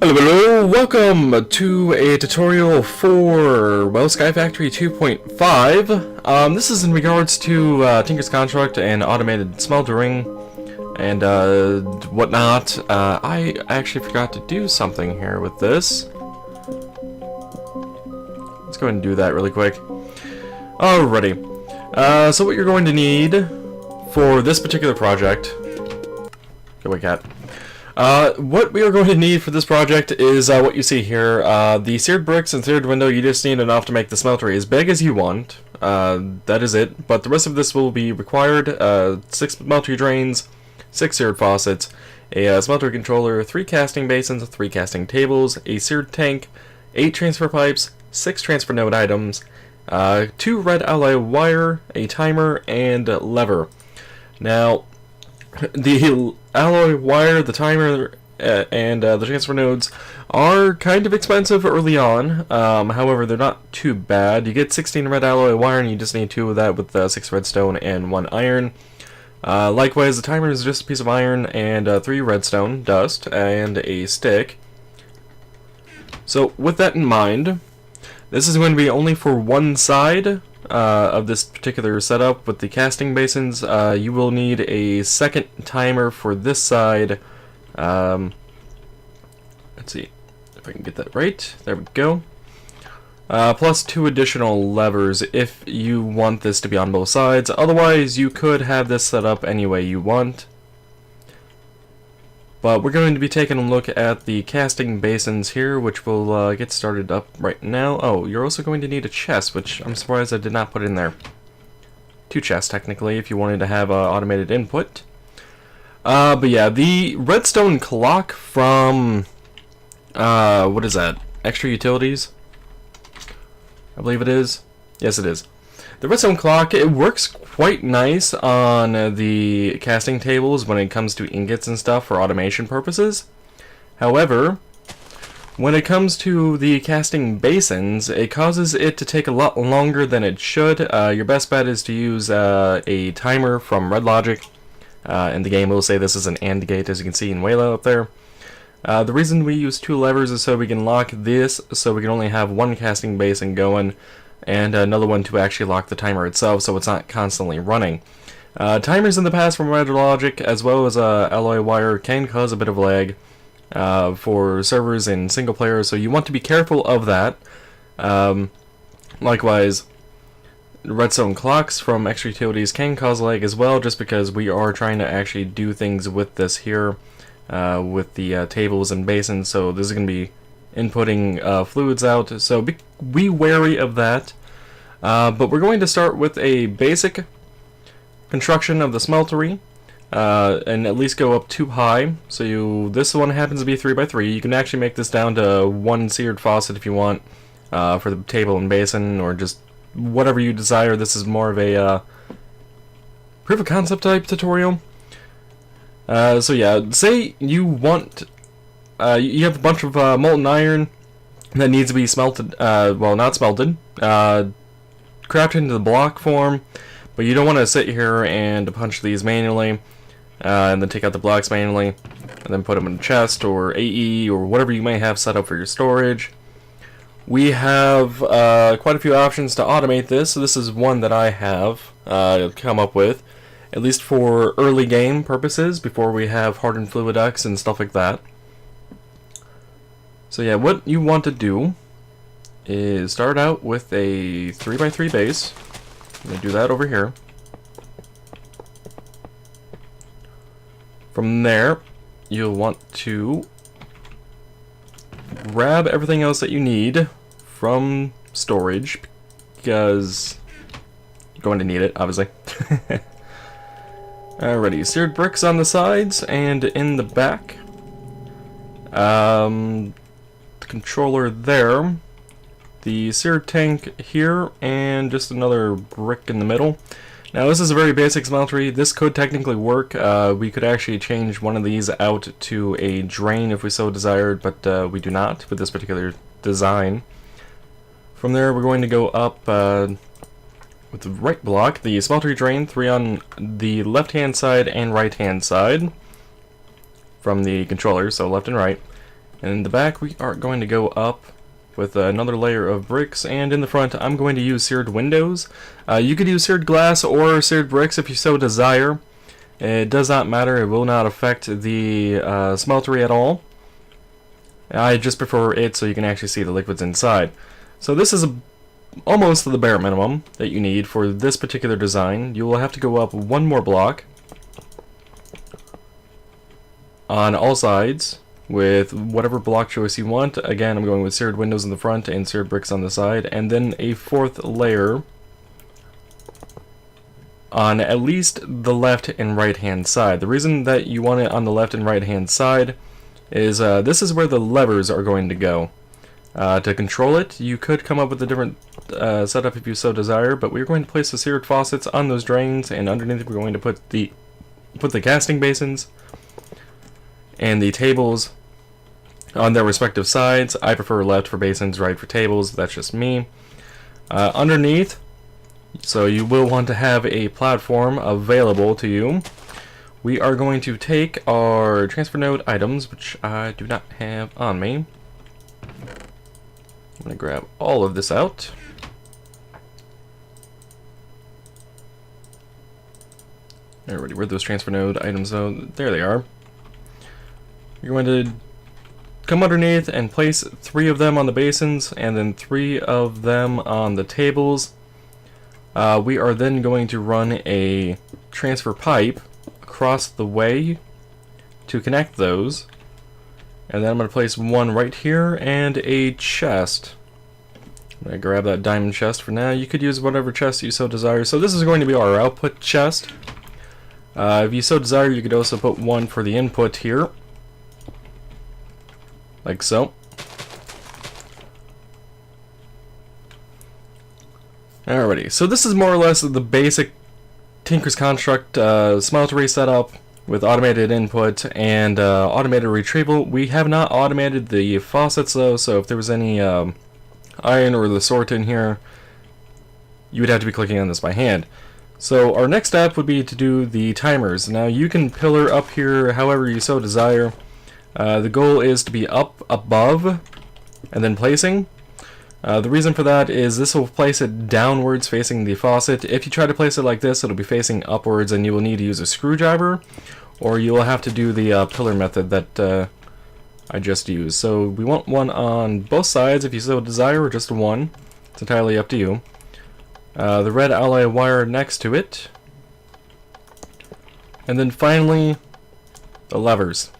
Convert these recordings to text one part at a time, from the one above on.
Hello, hello, welcome to a tutorial for, well, SkyFactory 2.5. This is in regards to Tinker's Construct and automated smeltering and whatnot. I actually forgot to do something here with this. Let's go ahead and do that really quick. Alrighty. So what you're going to need for this particular project... Go away, cat. What we are going to need for this project is what you see here. The seared bricks and seared window, you just need enough to make the smeltery as big as you want. That is it. But the rest of this will be required. 6 smeltery drains, 6 seared faucets, a smeltery controller, 3 casting basins, 3 casting tables, a seared tank, 8 transfer pipes, 6 transfer node items, 2 red alloy wire, a timer, and lever. Now, the alloy wire, the timer, and the transfer nodes are kind of expensive early on. However, they're not too bad. You get 16 red alloy wire, and you just need 2 of that with 6 redstone and 1 iron. Likewise, the timer is just a piece of iron and 3 redstone, dust, and a stick. So, with that in mind, this is going to be only for one side of this particular setup. With the casting basins, you will need a second timer for this side. Let's see if I can get that right. There we go. Plus 2 additional levers if you want this to be on both sides. Otherwise, you could have this set up any way you want. But we're going to be taking a look at the casting basins here, which will get started up right now. Oh, you're also going to need a chest, which I'm surprised I did not put in there. 2 chests, technically, if you wanted to have automated input. But yeah, the redstone clock from, what is that? Extra Utilities? I believe it is. Yes, it is. The redstone clock, it works quite nice on the casting tables when it comes to ingots and stuff for automation purposes. However, when it comes to the casting basins, it causes it to take a lot longer than it should. Your best bet is to use a timer from RedLogic. And the game will say this is an AND gate, as you can see in Wayla up there. The reason we use 2 levers is so we can lock this, so we can only have 1 casting basin going, and another one to actually lock the timer itself, so it's not constantly running. Timers in the past from RedLogic, as well as alloy wire, can cause a bit of lag for servers in single player, so you want to be careful of that. Likewise, redstone clocks from Extra Utilities can cause lag as well, just because we are trying to actually do things with this here, with the tables and basins, so this is going to be inputting fluids out, so be wary of that. But we're going to start with a basic construction of the smeltery, and at least go up 2 high. So this one happens to be 3x3. You can actually make this down to 1 seared faucet if you want, for the table and basin, or just whatever you desire. This is more of a proof of concept type tutorial. So yeah, say you want... you have a bunch of molten iron that needs to be smelted, well, not smelted, crafted into the block form, but you don't want to sit here and punch these manually, and then take out the blocks manually, and then put them in a chest, or AE, or whatever you may have set up for your storage. We have quite a few options to automate this, so this is one that I have come up with, at least for early game purposes, before we have hardened fluid ducts and stuff like that. So yeah, what you want to do is start out with a 3x3 base. I'm going to do that over here. From there, you'll want to grab everything else that you need from storage, because you're going to need it, obviously. Alrighty, seared bricks on the sides and in the back. Controller there, the seared tank here, and just another brick in the middle. Now this is a very basic smeltery. This could technically work. We could actually change one of these out to a drain if we so desired, but we do not with this particular design. From there we're going to go up with the right block, the smeltery drain, 3 on the left hand side and right hand side from the controller, so left and right. And in the back, we are going to go up with another layer of bricks, and in the front, I'm going to use seared windows. You could use seared glass or seared bricks if you so desire. It does not matter, it will not affect the smeltery at all. I just prefer it so you can actually see the liquids inside. So this is almost the bare minimum that you need for this particular design. You will have to go up one more block on all sides with whatever block choice you want. Again, I'm going with seared windows in the front and seared bricks on the side, and then a fourth layer on at least the left and right hand side. The reason that you want it on the left and right hand side is this is where the levers are going to go. To control it, you could come up with a different setup if you so desire, but we're going to place the seared faucets on those drains, and underneath we're going to put the casting basins and the tables on their respective sides. I prefer left for basins, right for tables. That's just me. Underneath, so you will want to have a platform available to you. We are going to take our transfer node items, which I do not have on me. I'm going to grab all of this out. Alrighty, where'd those transfer node items go? There they are. You're going to come underneath and place 3 of them on the basins, and then 3 of them on the tables. We are then going to run a transfer pipe across the way to connect those, and then I'm going to place one right here and a chest. I'm going to grab that diamond chest for now. You could use whatever chest you so desire. So this is going to be our output chest. If you so desire, you could also put one for the input here, like so. Alrighty, so this is more or less the basic Tinker's Construct smeltery setup with automated input and automated retrieval. We have not automated the faucets though, so if there was any iron or the sort in here, you would have to be clicking on this by hand. So our next step would be to do the timers. Now you can pillar up here however you so desire. The goal is to be up above and then placing. The reason for that is this will place it downwards facing the faucet. If you try to place it like this, it'll be facing upwards and you will need to use a screwdriver, or you will have to do the pillar method that I just used. So we want one on both sides if you so desire, or just one. It's entirely up to you. The red ally wire next to it. And then finally, the levers.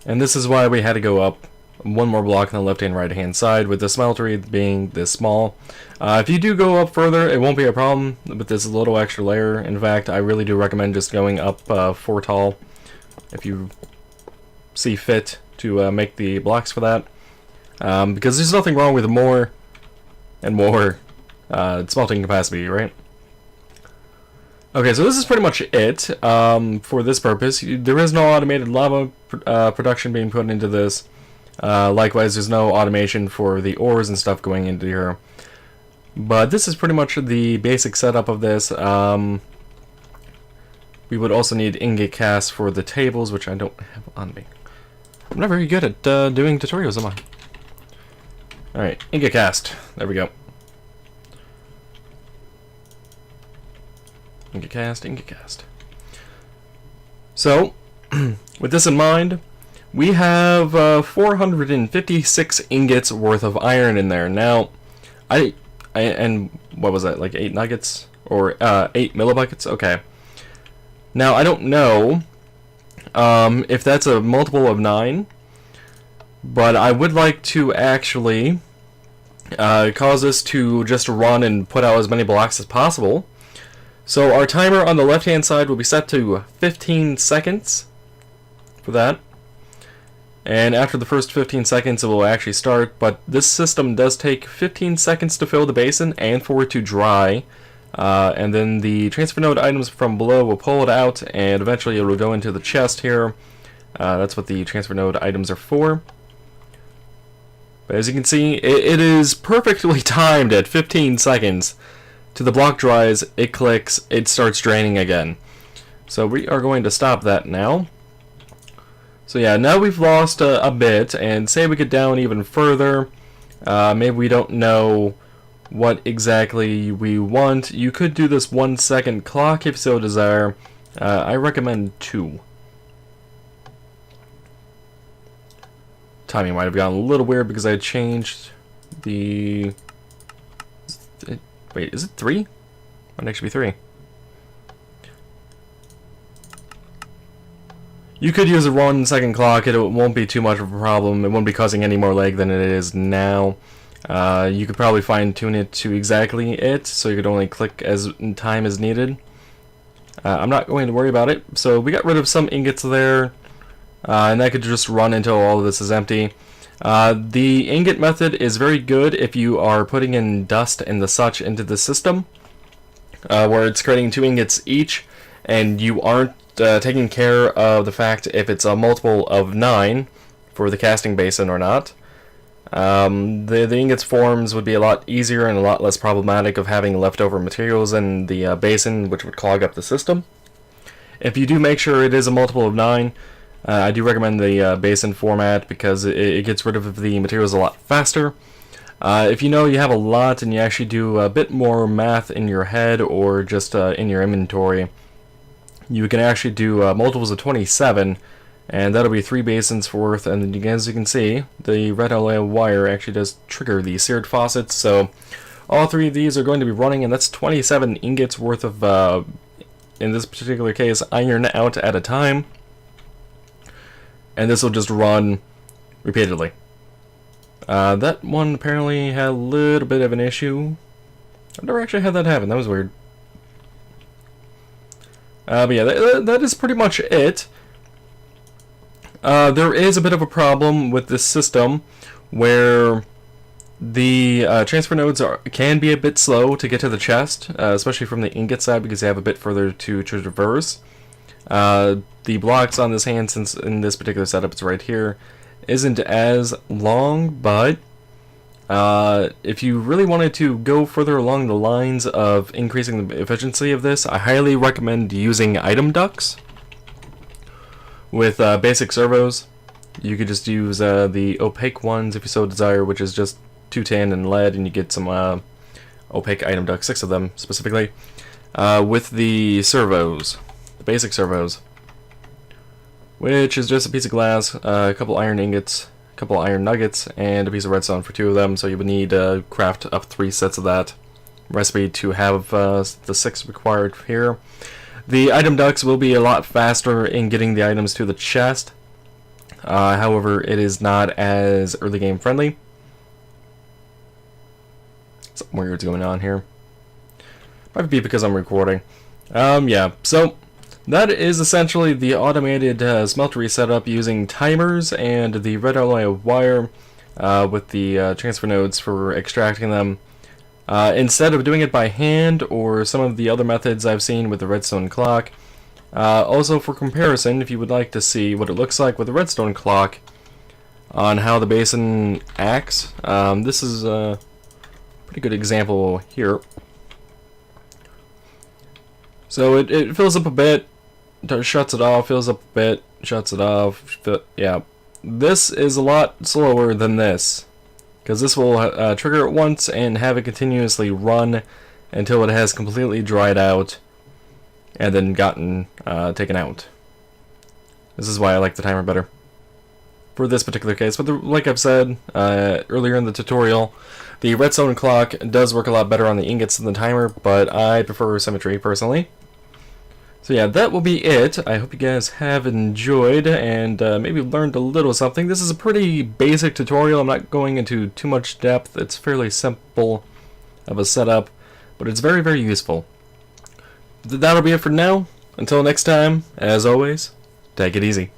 And this is why we had to go up one more block on the left and right hand side, with the smeltery being this small. If you do go up further, it won't be a problem with this little extra layer. In fact, I really do recommend just going up 4 tall if you see fit to make the blocks for that. Because there's nothing wrong with more and more smelting capacity, right? Okay, so this is pretty much it for this purpose. There is no automated lava production being put into this. Likewise, there's no automation for the ores and stuff going into here. But this is pretty much the basic setup of this. We would also need ingot casts for the tables, which I don't have on me. I'm not very good at doing tutorials, am I? Alright, ingot cast. There we go. Ingot cast, ingot cast. So, with this in mind, we have 456 ingots worth of iron in there. Now, and what was that, like 8 nuggets? Or 8 millibuckets? Okay. Now, I don't know if that's a multiple of 9, but I would like to actually cause this to just run and put out as many blocks as possible. So our timer on the left-hand side will be set to 15 seconds for that. And after the first 15 seconds, it will actually start. But this system does take 15 seconds to fill the basin and for it to dry. And then the transfer node items from below will pull it out, and eventually it will go into the chest here. That's what the transfer node items are for. But as you can see, it is perfectly timed at 15 seconds. To the block dries, it clicks, it starts draining again. So we are going to stop that now. So yeah, now we've lost a bit, and say we get down even further, maybe we don't know what exactly we want. You could do this 1 second clock if so desire. I recommend 2. Timing might have gotten a little weird because I changed the... Wait, is it 3? Might actually be 3. You could use a 1 second clock, it won't be too much of a problem. It won't be causing any more lag than it is now. You could probably fine tune it to exactly it, so you could only click as time as needed. I'm not going to worry about it. So we got rid of some ingots there, and that could just run until all of this is empty. The ingot method is very good if you are putting in dust and the such into the system, where it's creating 2 ingots each, and you aren't taking care of the fact if it's a multiple of 9 for the casting basin or not. The ingots forms would be a lot easier and a lot less problematic of having leftover materials in the basin, which would clog up the system. If you do make sure it is a multiple of 9, I do recommend the basin format because it gets rid of the materials a lot faster. If you know you have a lot and you actually do a bit more math in your head or just in your inventory, you can actually do multiples of 27, and that'll be 3 basins worth. And then, as you can see, the red alloy wire actually does trigger the seared faucets, so all 3 of these are going to be running, and that's 27 ingots worth of, in this particular case, iron out at a time. And this will just run repeatedly. That one apparently had a little bit of an issue. I've never actually had that happen. That was weird. But yeah, that is pretty much it. There is a bit of a problem with this system where the transfer nodes can be a bit slow to get to the chest, especially from the ingot side because they have a bit further to traverse. The blocks on this hand, since in this particular setup it's right here, isn't as long, but if you really wanted to go further along the lines of increasing the efficiency of this, I highly recommend using item ducts. With basic servos, you could just use the opaque ones if you so desire, which is just 2 tin and lead, and you get some opaque item ducts, 6 of them specifically. With the servos, the basic servos, which is just a piece of glass, a couple iron ingots, a couple iron nuggets, and a piece of redstone for 2 of them, so you would need to craft up 3 sets of that recipe to have the 6 required here. The item ducts will be a lot faster in getting the items to the chest, however it is not as early game friendly. Something weird's going on here. Might be because I'm recording. Yeah, so that is essentially the automated smeltery setup using timers and the red alloy wire with the transfer nodes for extracting them. Instead of doing it by hand or some of the other methods I've seen with the redstone clock. Also for comparison, if you would like to see what it looks like with the redstone clock on how the basin acts, this is a pretty good example here. So it fills up a bit, shuts it off, fills up a bit, shuts it off. Yeah, this is a lot slower than this, because this will trigger it once and have it continuously run until it has completely dried out and then gotten taken out. This is why I like the timer better for this particular case. But like I've said earlier in the tutorial, the redstone clock does work a lot better on the ingots than the timer, but I prefer symmetry personally. So yeah, that will be it. I hope you guys have enjoyed and maybe learned a little something. This is a pretty basic tutorial. I'm not going into too much depth. It's fairly simple of a setup, but it's very, very useful. That'll be it for now. Until next time, as always, take it easy.